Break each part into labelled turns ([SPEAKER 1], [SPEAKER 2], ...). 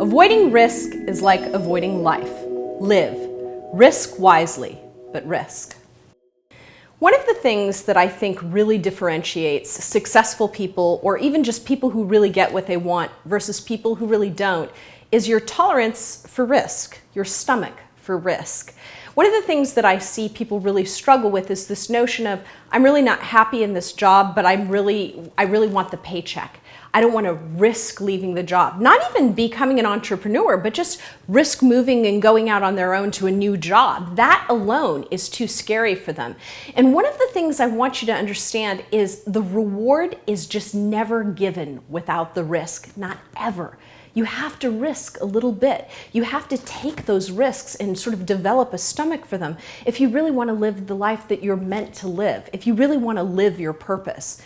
[SPEAKER 1] Avoiding risk is like avoiding life. Live. Risk wisely, but risk. One of the things that I think really differentiates successful people, or even just people who really get what they want versus people who really don't, is your tolerance for risk, your stomach for risk. One of the things that I see people really struggle with is this notion of, I'm really not happy in this job, but I really want the paycheck. I don't want to risk leaving the job. Not even becoming an entrepreneur, but just risk moving and going out on their own to a new job. That alone is too scary for them. And one of the things I want you to understand is the reward is just never given without the risk, not ever. You have to risk a little bit. You have to take those risks and sort of develop a stomach for them if you really want to live the life that you're meant to live, if you really want to live your purpose.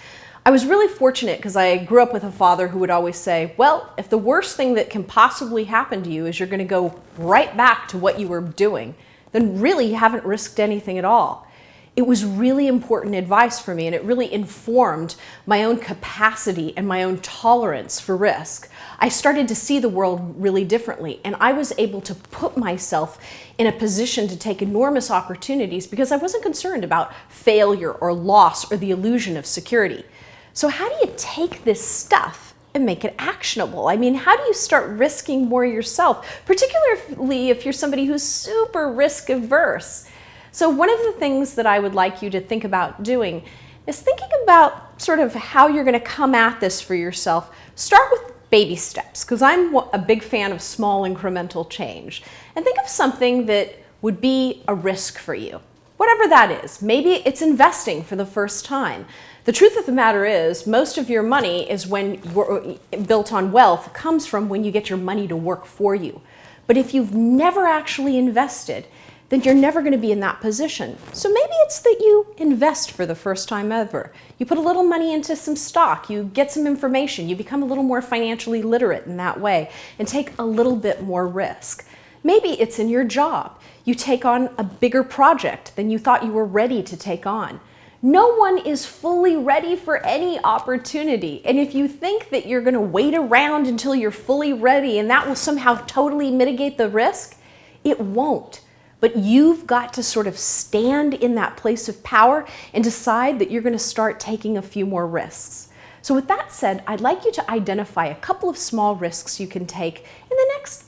[SPEAKER 1] I was really fortunate because I grew up with a father who would always say, well, if the worst thing that can possibly happen to you is you're going to go right back to what you were doing, then really you haven't risked anything at all. It was really important advice for me, and it really informed my own capacity and my own tolerance for risk. I started to see the world really differently, and I was able to put myself in a position to take enormous opportunities because I wasn't concerned about failure or loss or the illusion of security. So how do you take this stuff and make it actionable? I mean, how do you start risking more yourself, particularly if you're somebody who's super risk averse? So one of the things that I would like you to think about doing is thinking about sort of how you're going to come at this for yourself. Start with baby steps, because I'm a big fan of small incremental change. And think of something that would be a risk for you, whatever that is. Maybe it's investing for the first time. The truth of the matter is, most of your money is when you're built on wealth comes from when you get your money to work for you. But if you've never actually invested, then you're never going to be in that position. So maybe it's that you invest for the first time ever. You put a little money into some stock, you get some information, you become a little more financially literate in that way, and take a little bit more risk. Maybe it's in your job. You take on a bigger project than you thought you were ready to take on. No one is fully ready for any opportunity. And if you think that you're going to wait around until you're fully ready and that will somehow totally mitigate the risk, it won't. But you've got to sort of stand in that place of power and decide that you're going to start taking a few more risks. So with that said, I'd like you to identify a couple of small risks you can take in the next,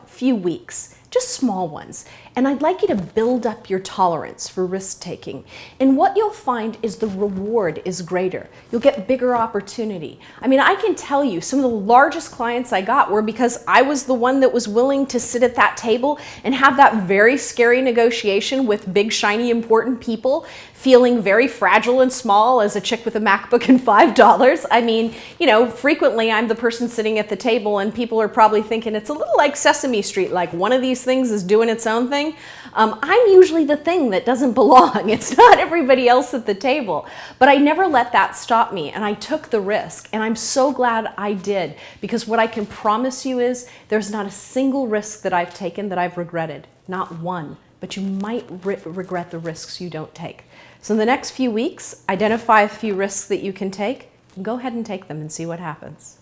[SPEAKER 1] few weeks. Just small ones. And I'd like you to build up your tolerance for risk taking. And what you'll find is the reward is greater. You'll get bigger opportunity. I mean, I can tell you some of the largest clients I got were because I was the one that was willing to sit at that table and have that very scary negotiation with big, shiny, important people, feeling very fragile and small as a chick with a MacBook and $5. I mean, frequently I'm the person sitting at the table and people are probably thinking it's a little like Sesame Street, like one of these things is doing its own thing. I'm usually the thing that doesn't belong. It's not everybody else at the table. But I never let that stop me, and I took the risk, and I'm so glad I did, because what I can promise you is there's not a single risk that I've taken that I've regretted. Not one. But you might regret the risks you don't take. So in the next few weeks, identify a few risks that you can take, and go ahead and take them and see what happens.